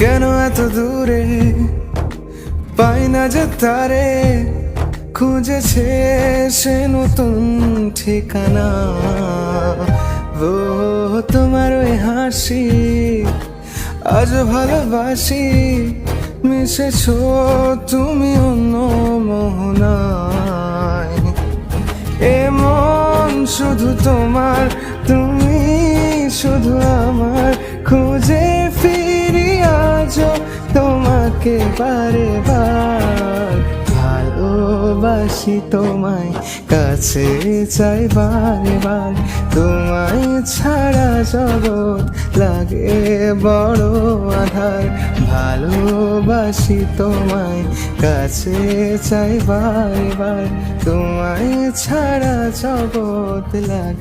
কেন এত দূরে পাই না যে তারে, খুঁজেছে সে নতুন ঠিকানা। ও তোমার ওই হাসি আজ ভালোবাসি, মিশেছো তুমি অন্য মোহনায়। এমন শুধু তোমার, তুমি শুধু আমার, খুঁজে ফিরি আজও তোমাকে বারে বার। ভালোবাসি তোমায়, কাছে চাই বারে বার, তোমায় ছাড়া জগৎ লাগে বড় আধার। ভালোবাসি তোমায়, কাছে চাই বারে বার, তোমায় ছাড়া জগৎ লাগে।